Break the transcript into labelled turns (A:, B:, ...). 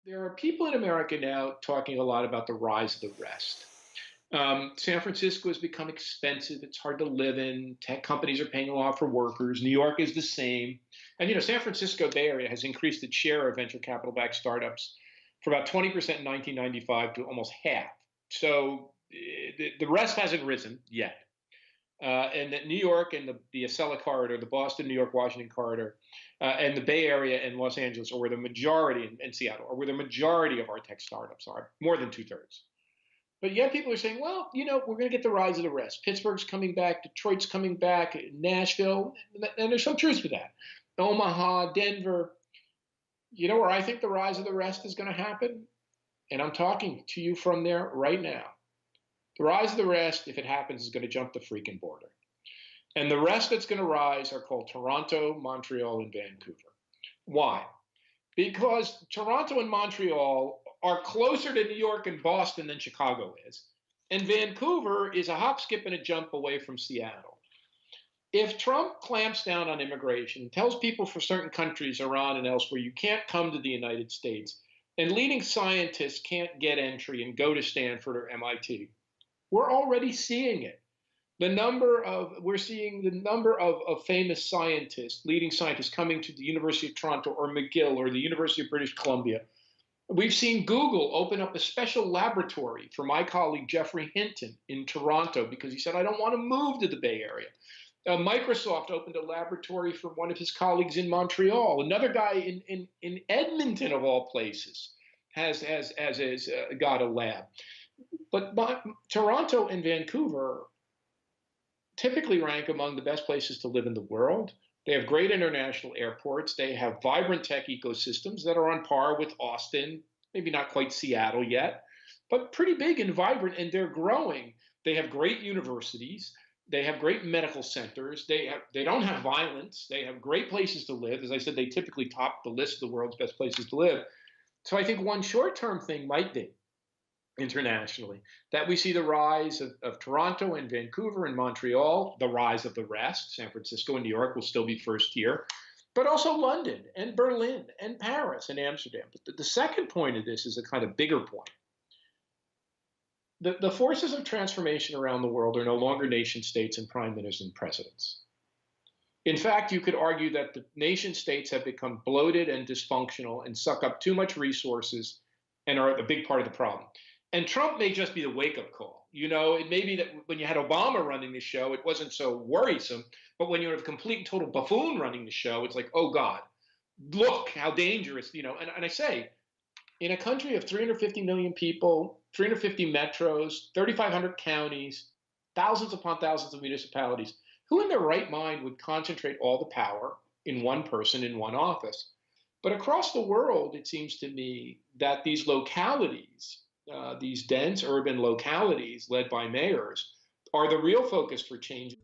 A: There are people in America now talking a lot about the rise of the rest. San Francisco has become expensive. It's hard to live in. Tech companies are paying a lot for workers. New York is the same. And, San Francisco Bay Area has increased its share of venture capital backed startups from about 20% in 1995 to almost half. So the rest hasn't risen yet. And that New York and the Acela corridor, the Boston, New York, Washington corridor, and the Bay Area and Los Angeles are where the majority, and Seattle, are where the majority of our tech startups are, more than two-thirds. But yet people are saying, well, we're going to get the rise of the rest. Pittsburgh's coming back, Detroit's coming back, Nashville, and there's some truth to that. Omaha, Denver. You know where I think the rise of the rest is going to happen? And I'm talking to you from there right now. The rise of the rest, if it happens, is going to jump the freaking border. And the rest that's going to rise are called Toronto, Montreal, and Vancouver. Why? Because Toronto and Montreal are closer to New York and Boston than Chicago is. And Vancouver is a hop, skip, and a jump away from Seattle. If Trump clamps down on immigration, tells people for certain countries, Iran and elsewhere, you can't come to the United States, and leading scientists can't get entry and go to Stanford or MIT, we're already seeing it. We're seeing the number of famous scientists, leading scientists coming to the University of Toronto or McGill or the University of British Columbia. We've seen Google open up a special laboratory for my colleague Jeffrey Hinton in Toronto because he said, I don't want to move to the Bay Area. Microsoft opened a laboratory for one of his colleagues in Montreal. Another guy in Edmonton, of all places, has got a lab. But Toronto and Vancouver typically rank among the best places to live in the world. They have great international airports. They have vibrant tech ecosystems that are on par with Austin, maybe not quite Seattle yet, but pretty big and vibrant, and they're growing. They have great universities. They have great medical centers. They don't have violence. They have great places to live. As I said, they typically top the list of the world's best places to live. So I think one short-term thing might be, internationally, that we see the rise of Toronto and Vancouver and Montreal, the rise of the rest. San Francisco and New York will still be first tier, but also London and Berlin and Paris and Amsterdam. But the second point of this is a kind of bigger point. The forces of transformation around the world are no longer nation states and prime ministers and presidents. In fact, you could argue that the nation states have become bloated and dysfunctional and suck up too much resources and are a big part of the problem. And Trump may just be the wake-up call. It may be that when you had Obama running the show, it wasn't so worrisome. But when you have a complete and total buffoon running the show, it's like, oh, God, look how dangerous, And I say, in a country of 350 million people, 350 metros, 3,500 counties, thousands upon thousands of municipalities, who in their right mind would concentrate all the power in one person in one office? But across the world, it seems to me that these localities, these dense urban localities led by mayors, are the real focus for change.